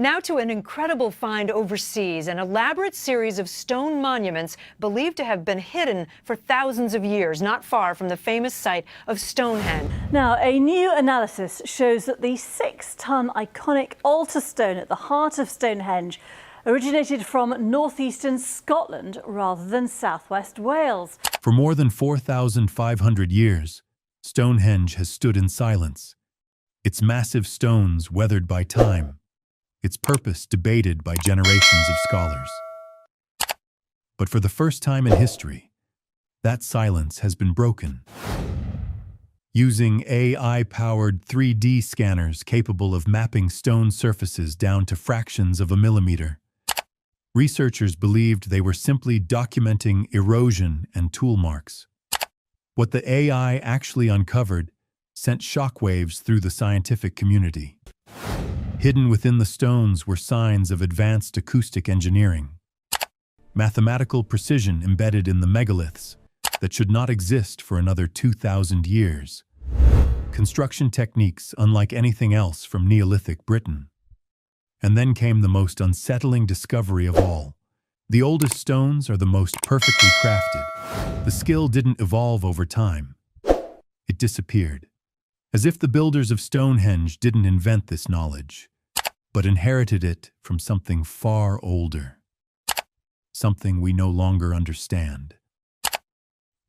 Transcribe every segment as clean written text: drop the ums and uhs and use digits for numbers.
Now to an incredible find overseas, an elaborate series of stone monuments believed to have been hidden for thousands of years, not far from the famous site of Stonehenge. Now, a new analysis shows that the 6-ton iconic altar stone at the heart of Stonehenge originated from northeastern Scotland rather than southwest Wales. For more than 4,500 years, Stonehenge has stood in silence, its massive stones weathered by time, its purpose debated by generations of scholars. But for the first time in history, that silence has been broken. Using AI-powered 3D scanners capable of mapping stone surfaces down to fractions of a millimeter, researchers believed they were simply documenting erosion and tool marks. What the AI actually uncovered sent shockwaves through the scientific community. Hidden within the stones were signs of advanced acoustic engineering, mathematical precision embedded in the megaliths that should not exist for another 2,000 years, construction techniques unlike anything else from Neolithic Britain. And then came the most unsettling discovery of all. The oldest stones are the most perfectly crafted. The skill didn't evolve over time. It disappeared. As if the builders of Stonehenge didn't invent this knowledge, but inherited it from something far older. Something we no longer understand.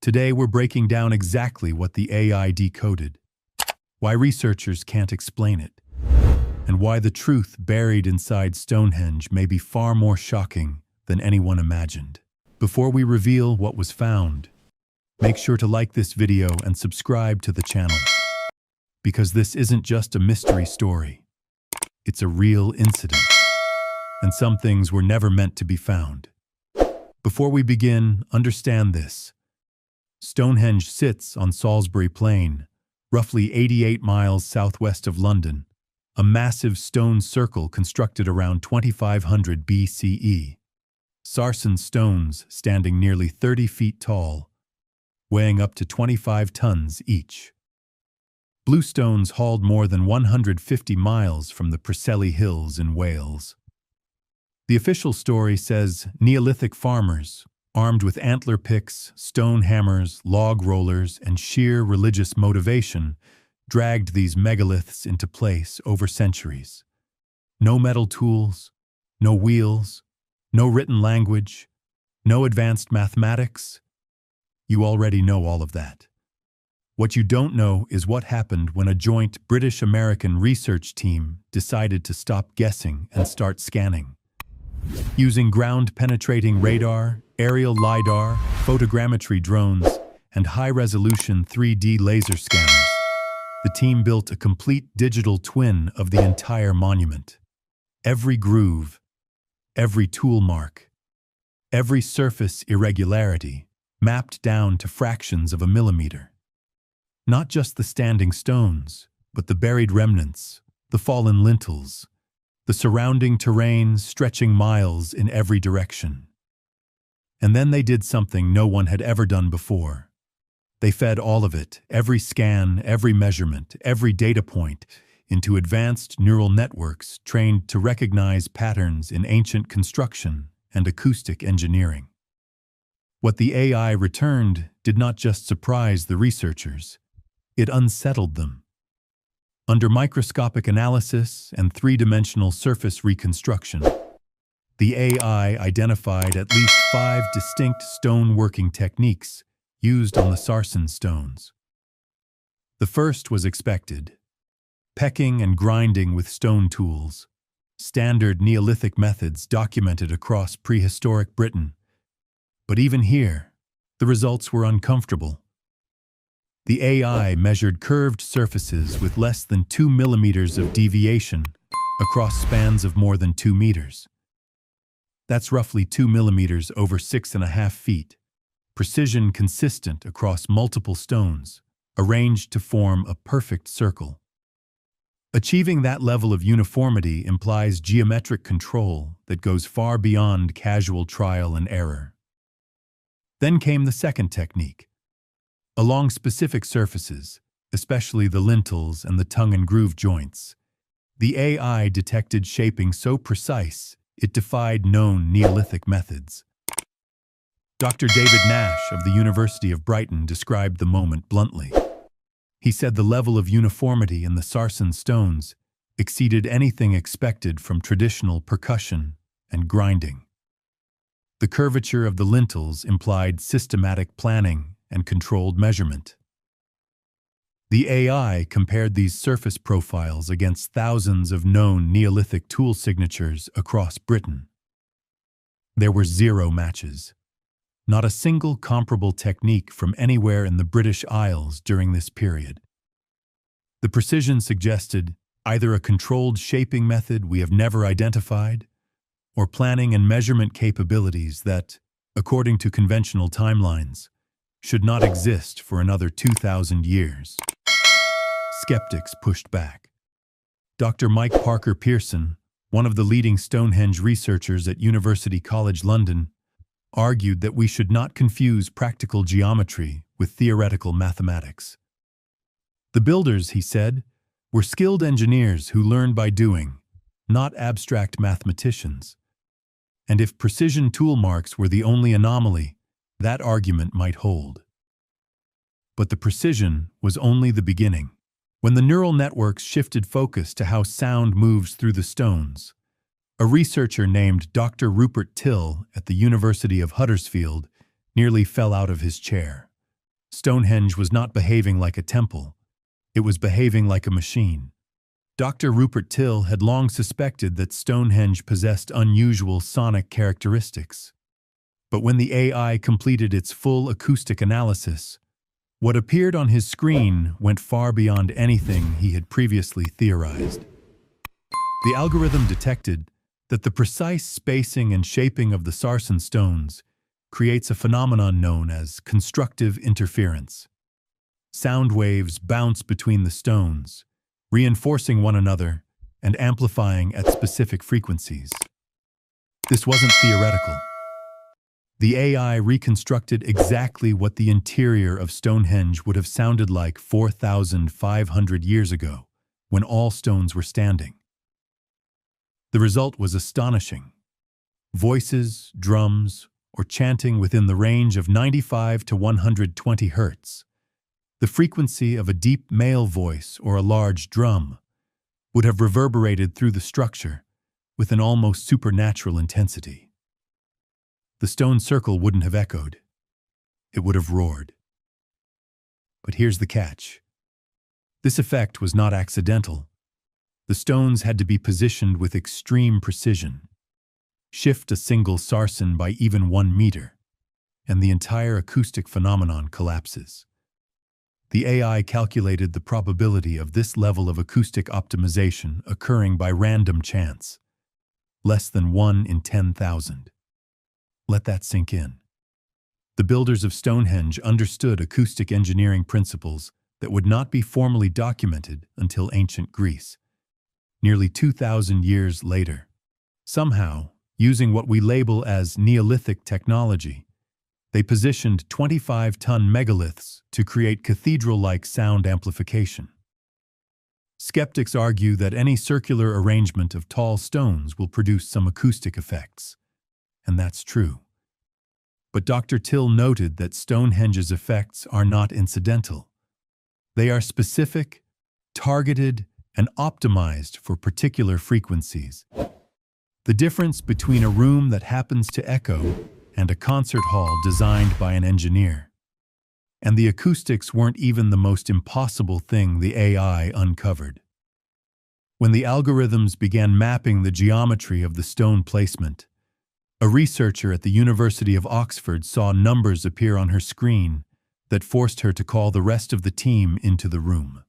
Today we're breaking down exactly what the AI decoded, why researchers can't explain it, and why the truth buried inside Stonehenge may be far more shocking than anyone imagined. Before we reveal what was found, make sure to like this video and subscribe to the channel. Because this isn't just a mystery story. It's a real incident. And some things were never meant to be found. Before we begin, understand this. Stonehenge sits on Salsbury Plain, roughly 88 miles southwest of London, a massive stone circle constructed around 2500 BCE. Sarsen stones standing nearly 30 feet tall, weighing up to 25 tons each. Blue stones hauled more than 150 miles from the Preseli Hills in Wales. The official story says Neolithic farmers, armed with antler picks, stone hammers, log rollers, and sheer religious motivation, dragged these megaliths into place over centuries. No metal tools, no wheels, no written language, no advanced mathematics. You already know all of that. What you don't know is what happened when a joint British-American research team decided to stop guessing and start scanning. Using ground-penetrating radar, aerial LiDAR, photogrammetry drones, and high-resolution 3D laser scanners, the team built a complete digital twin of the entire monument. Every groove, every tool mark, every surface irregularity, mapped down to fractions of a millimeter. Not just the standing stones, but the buried remnants, the fallen lintels, the surrounding terrain stretching miles in every direction. And then they did something no one had ever done before. They fed all of it, every scan, every measurement, every data point, into advanced neural networks trained to recognize patterns in ancient construction and acoustic engineering. What the AI returned did not just surprise the researchers, it unsettled them. Under microscopic analysis and three-dimensional surface reconstruction, the AI identified at least 5 distinct stone-working techniques used on the Sarsen stones. The first was expected: pecking and grinding with stone tools, standard Neolithic methods documented across prehistoric Britain. But even here, the results were uncomfortable. The AI measured curved surfaces with less than 2 millimeters of deviation across spans of more than 2 meters. That's roughly 2 millimeters over 6.5 feet. Precision consistent across multiple stones, arranged to form a perfect circle. Achieving that level of uniformity implies geometric control that goes far beyond casual trial and error. Then came the second technique. Along specific surfaces, especially the lintels and the tongue and groove joints, The AI detected shaping so precise it defied known Neolithic methods. Dr. David Nash of the University of Brighton described the moment bluntly. He said the level of uniformity in the sarsen stones exceeded anything expected from traditional percussion and grinding. The curvature of the lintels implied systematic planning and controlled measurement. The AI compared these surface profiles against thousands of known Neolithic tool signatures across Britain. There were zero matches. Not a single comparable technique from anywhere in the British Isles during this period. The precision suggested either a controlled shaping method we have never identified, or planning and measurement capabilities that, according to conventional timelines, should not exist for another 2,000 years. Skeptics pushed back. Dr. Mike Parker Pearson, one of the leading Stonehenge researchers at University College London, argued that we should not confuse practical geometry with theoretical mathematics. The builders, he said, were skilled engineers who learned by doing, not abstract mathematicians. And if precision tool marks were the only anomaly, that argument might hold. But the precision was only the beginning. When the neural networks shifted focus to how sound moves through the stones, a researcher named Dr. Rupert Till at the University of Huddersfield nearly fell out of his chair. Stonehenge was not behaving like a temple. It was behaving like a machine. Dr. Rupert Till had long suspected that Stonehenge possessed unusual sonic characteristics. But when the AI completed its full acoustic analysis, what appeared on his screen went far beyond anything he had previously theorized. The algorithm detected that the precise spacing and shaping of the sarsen stones creates a phenomenon known as constructive interference. Sound waves bounce between the stones, reinforcing one another and amplifying at specific frequencies. This wasn't theoretical. The AI reconstructed exactly what the interior of Stonehenge would have sounded like 4,500 years ago, when all stones were standing. The result was astonishing. Voices, drums, or chanting within the range of 95 to 120 hertz. The frequency of a deep male voice or a large drum would have reverberated through the structure with an almost supernatural intensity. The stone circle wouldn't have echoed. It would have roared. But here's the catch. This effect was not accidental. The stones had to be positioned with extreme precision. Shift a single sarsen by even 1 meter, and the entire acoustic phenomenon collapses. The AI calculated the probability of this level of acoustic optimization occurring by random chance. Less than 1 in 10,000. Let that sink in. The builders of Stonehenge understood acoustic engineering principles that would not be formally documented until ancient Greece. Nearly 2,000 years later, somehow, using what we label as Neolithic technology, they positioned 25-ton megaliths to create cathedral-like sound amplification. Skeptics argue that any circular arrangement of tall stones will produce some acoustic effects, and that's true. But Dr. Till noted that Stonehenge's effects are not incidental. They are specific, targeted, and optimized for particular frequencies. The difference between a room that happens to echo and a concert hall designed by an engineer. And the acoustics weren't even the most impossible thing the AI uncovered. When the algorithms began mapping the geometry of the stone placement, a researcher at the University of Oxford saw numbers appear on her screen that forced her to call the rest of the team into the room.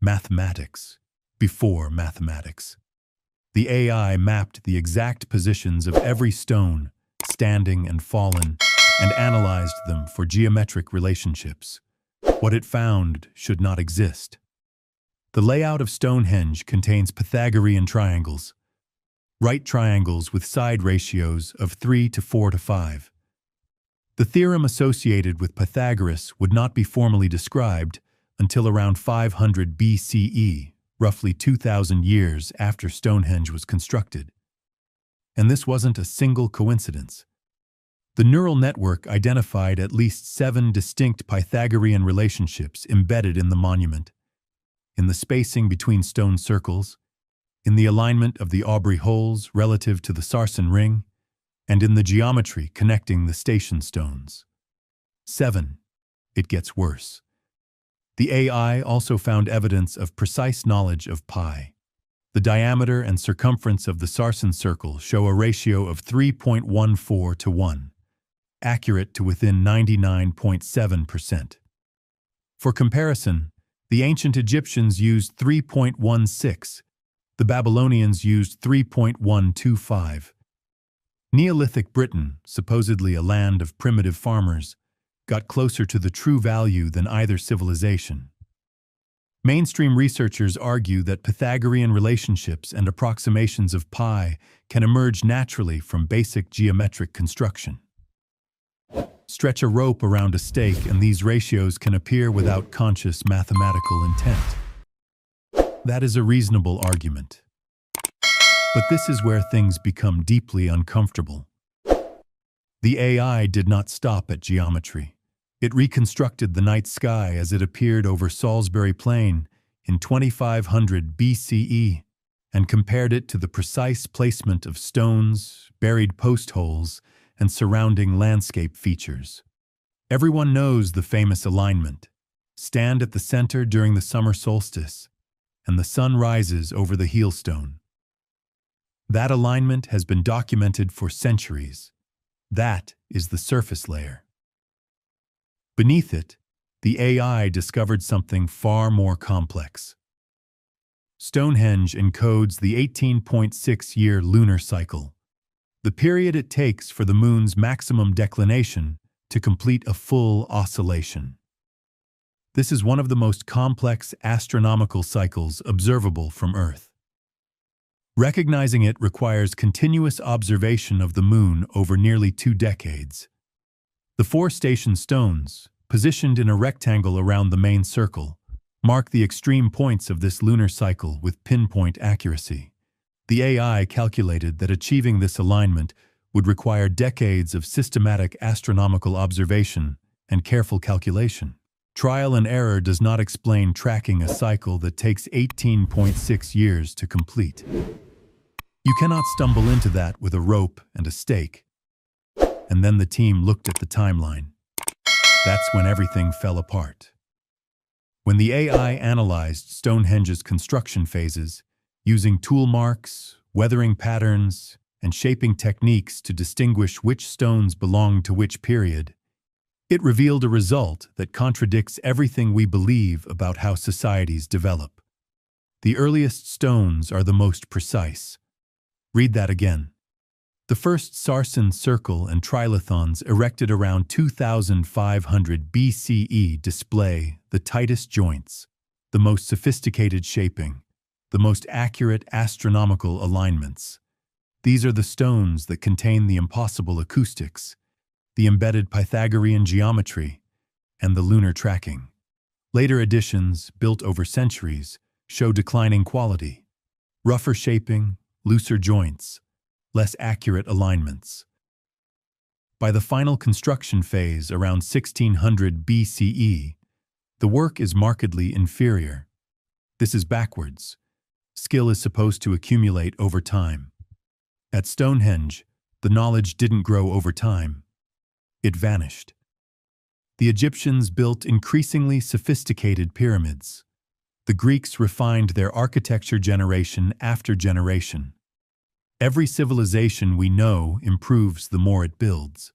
Mathematics, before mathematics. The AI mapped the exact positions of every stone, standing and fallen, and analyzed them for geometric relationships. What it found should not exist. The layout of Stonehenge contains Pythagorean triangles, right triangles with side ratios of 3 to 4 to 5. The theorem associated with Pythagoras would not be formally described until around 500 BCE roughly 2,000 years after Stonehenge was constructed. And this wasn't a single coincidence. The neural network identified at least 7 distinct Pythagorean relationships embedded in the monument, in the spacing between stone circles, in the alignment of the Aubrey holes relative to the Sarsen ring, and in the geometry connecting the station stones. 7. It gets worse. The AI also found evidence of precise knowledge of pi. The diameter and circumference of the Sarsen circle show a ratio of 3.14 to 1, accurate to within 99.7%. For comparison, the ancient Egyptians used 3.16, the Babylonians used 3.125. Neolithic Britain, supposedly a land of primitive farmers, got closer to the true value than either civilization. Mainstream researchers argue that Pythagorean relationships and approximations of pi can emerge naturally from basic geometric construction. Stretch a rope around a stake and these ratios can appear without conscious mathematical intent. That is a reasonable argument. But this is where things become deeply uncomfortable. The AI did not stop at geometry. It reconstructed the night sky as it appeared over Salsbury Plain in 2500 BCE and compared it to the precise placement of stones, buried post holes, and surrounding landscape features. Everyone knows the famous alignment. Stand at the center during the summer solstice, and the sun rises over the heelstone. That alignment has been documented for centuries. That is the surface layer. Beneath it, the AI discovered something far more complex. Stonehenge encodes the 18.6-year lunar cycle, the period it takes for the moon's maximum declination to complete a full oscillation. This is one of the most complex astronomical cycles observable from Earth. Recognizing it requires continuous observation of the moon over nearly 2 decades. The 4 station stones, positioned in a rectangle around the main circle, mark the extreme points of this lunar cycle with pinpoint accuracy. The AI calculated that achieving this alignment would require decades of systematic astronomical observation and careful calculation. Trial and error does not explain tracking a cycle that takes 18.6 years to complete. You cannot stumble into that with a rope and a stake. And then the team looked at the timeline. That's when everything fell apart. When the AI analyzed Stonehenge's construction phases, using tool marks, weathering patterns, and shaping techniques to distinguish which stones belonged to which period, it revealed a result that contradicts everything we believe about how societies develop. The earliest stones are the most precise. Read that again. The first Sarsen circle and trilithons erected around 2500 BCE display the tightest joints, the most sophisticated shaping, the most accurate astronomical alignments. These are the stones that contain the impossible acoustics, the embedded Pythagorean geometry, and the lunar tracking. Later additions, built over centuries, show declining quality, rougher shaping, looser joints, less accurate alignments. By the final construction phase around 1600 BCE, the work is markedly inferior. This is backwards. Skill is supposed to accumulate over time. At Stonehenge, the knowledge didn't grow over time. It vanished. The Egyptians built increasingly sophisticated pyramids. The Greeks refined their architecture generation after generation. Every civilization we know improves the more it builds.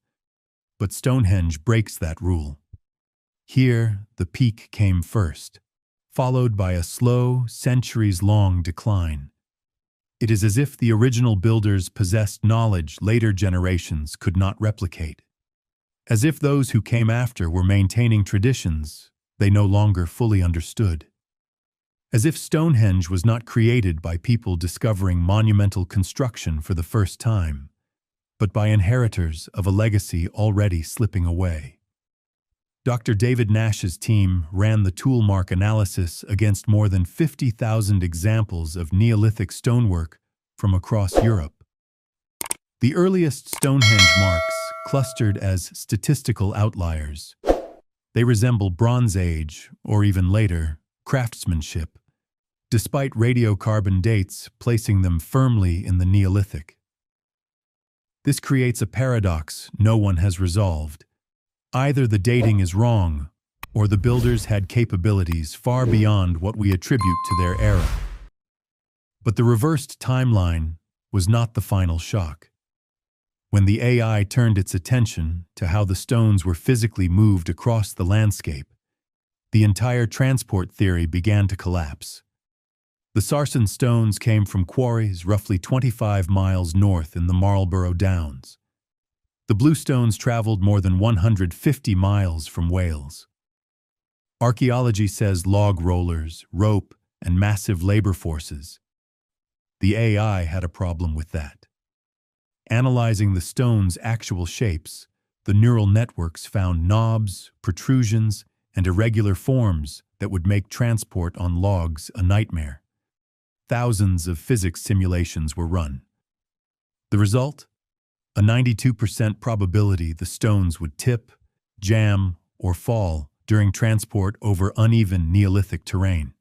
But Stonehenge breaks that rule. Here, the peak came first, followed by a slow, centuries-long decline. It is as if the original builders possessed knowledge later generations could not replicate. As if those who came after were maintaining traditions they no longer fully understood. As if Stonehenge was not created by people discovering monumental construction for the first time, but by inheritors of a legacy already slipping away. Dr. David Nash's team ran the tool mark analysis against more than 50,000 examples of Neolithic stonework from across Europe. The earliest Stonehenge marks clustered as statistical outliers. They resemble Bronze Age, or even later, craftsmanship, despite radiocarbon dates placing them firmly in the Neolithic. This creates a paradox no one has resolved. Either the dating is wrong, or the builders had capabilities far beyond what we attribute to their era. But the reversed timeline was not the final shock. When the AI turned its attention to how the stones were physically moved across the landscape, the entire transport theory began to collapse. The sarsen stones came from quarries roughly 25 miles north in the Marlborough Downs. The blue stones traveled more than 150 miles from Wales. Archaeology says log rollers, rope, and massive labor forces. The AI had a problem with that. Analyzing the stone's actual shapes, the neural networks found knobs, protrusions, and irregular forms that would make transport on logs a nightmare. Thousands of physics simulations were run. The result? A 92% probability the stones would tip, jam, or fall during transport over uneven Neolithic terrain.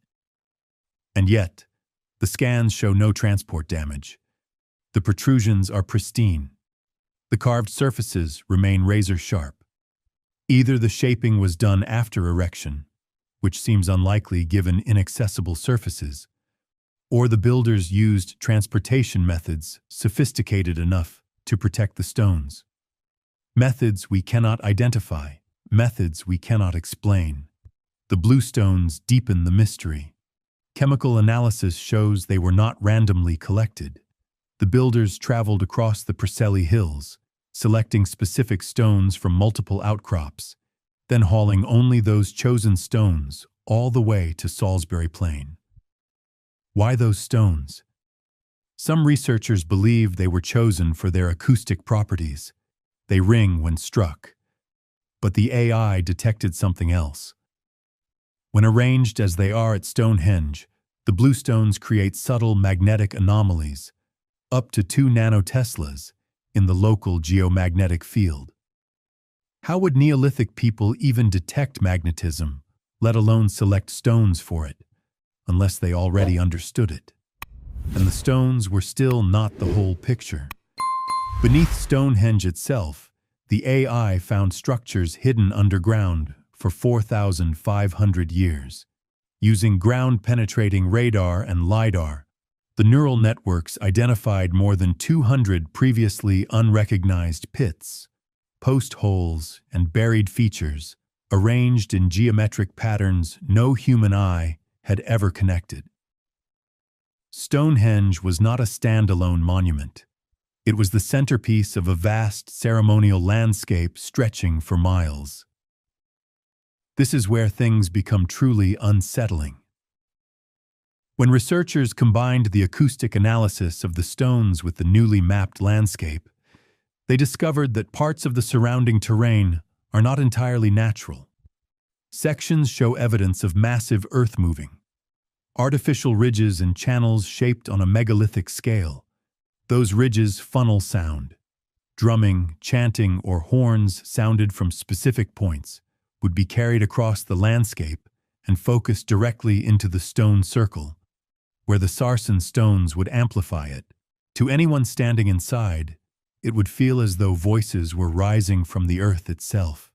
And yet, the scans show no transport damage. The protrusions are pristine. The carved surfaces remain razor-sharp. Either the shaping was done after erection, which seems unlikely given inaccessible surfaces, or the builders used transportation methods sophisticated enough to protect the stones. Methods we cannot identify, methods we cannot explain. The blue stones deepen the mystery. Chemical analysis shows they were not randomly collected. The builders traveled across the Preseli Hills, selecting specific stones from multiple outcrops, then hauling only those chosen stones all the way to Salsbury Plain. Why those stones? Some researchers believe they were chosen for their acoustic properties. They ring when struck. But the AI detected something else. When arranged as they are at Stonehenge, the blue stones create subtle magnetic anomalies, up to 2 nanoteslas, in the local geomagnetic field. How would Neolithic people even detect magnetism, let alone select stones for it, unless they already understood it? And the stones were still not the whole picture. Beneath Stonehenge itself, the AI found structures hidden underground for 4,500 years. Using ground-penetrating radar and LiDAR, the neural networks identified more than 200 previously unrecognized pits, post holes, and buried features, arranged in geometric patterns no human eye had ever connected. Stonehenge was not a standalone monument. It was the centerpiece of a vast ceremonial landscape stretching for miles. This is where things become truly unsettling. When researchers combined the acoustic analysis of the stones with the newly mapped landscape, they discovered that parts of the surrounding terrain are not entirely natural. Sections show evidence of massive earth moving. Artificial ridges and channels shaped on a megalithic scale. Those ridges funnel sound. Drumming, chanting, or horns sounded from specific points would be carried across the landscape and focused directly into the stone circle, where the sarsen stones would amplify it. To anyone standing inside, it would feel as though voices were rising from the earth itself.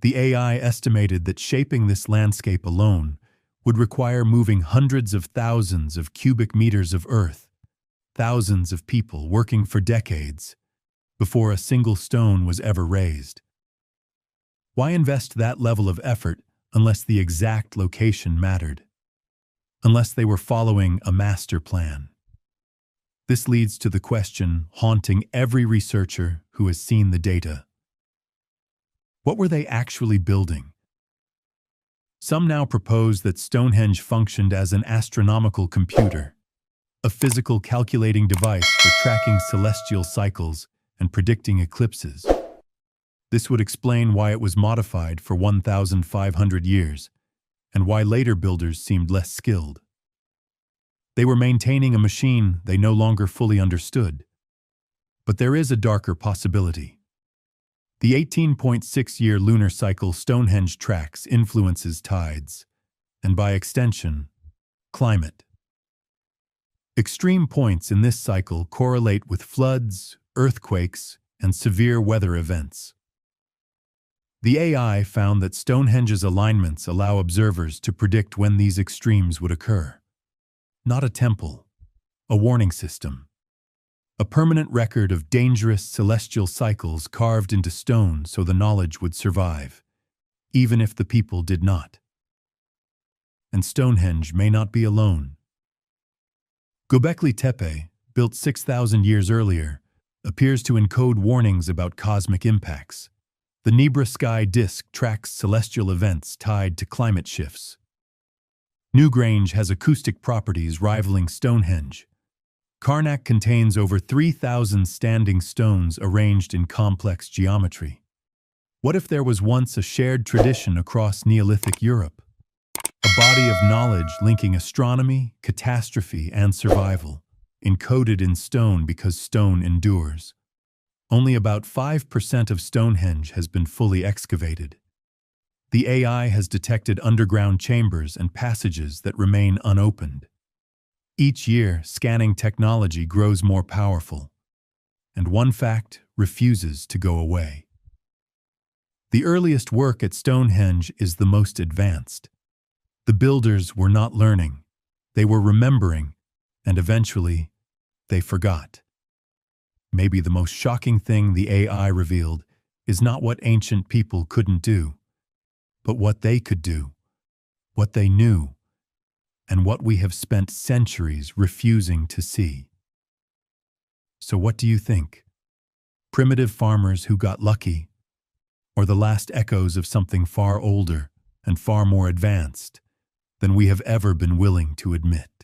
The AI estimated that shaping this landscape alone would require moving hundreds of thousands of cubic meters of earth, thousands of people working for decades, before a single stone was ever raised. Why invest that level of effort unless the exact location mattered? Unless they were following a master plan? This leads to the question haunting every researcher who has seen the data. What were they actually building? Some now propose that Stonehenge functioned as an astronomical computer, a physical calculating device for tracking celestial cycles and predicting eclipses. This would explain why it was modified for 1,500 years, and why later builders seemed less skilled. They were maintaining a machine they no longer fully understood. But there is a darker possibility. The 18.6-year lunar cycle Stonehenge tracks influences tides, and by extension, climate. Extreme points in this cycle correlate with floods, earthquakes, and severe weather events. The AI found that Stonehenge's alignments allow observers to predict when these extremes would occur. Not a temple, a warning system. A permanent record of dangerous celestial cycles carved into stone so the knowledge would survive, even if the people did not. And Stonehenge may not be alone. Göbekli Tepe, built 6,000 years earlier, appears to encode warnings about cosmic impacts. The Nebra sky disk tracks celestial events tied to climate shifts. Newgrange has acoustic properties rivaling Stonehenge. Karnak contains over 3,000 standing stones arranged in complex geometry. What if there was once a shared tradition across Neolithic Europe? A body of knowledge linking astronomy, catastrophe, and survival, encoded in stone because stone endures. Only about 5% of Stonehenge has been fully excavated. The AI has detected underground chambers and passages that remain unopened. Each year, scanning technology grows more powerful, and one fact refuses to go away. The earliest work at Stonehenge is the most advanced. The builders were not learning, they were remembering, and eventually, they forgot. Maybe the most shocking thing the AI revealed is not what ancient people couldn't do, but what they could do, what they knew, and what we have spent centuries refusing to see. So what do you think? Primitive farmers who got lucky, or the last echoes of something far older and far more advanced than we have ever been willing to admit?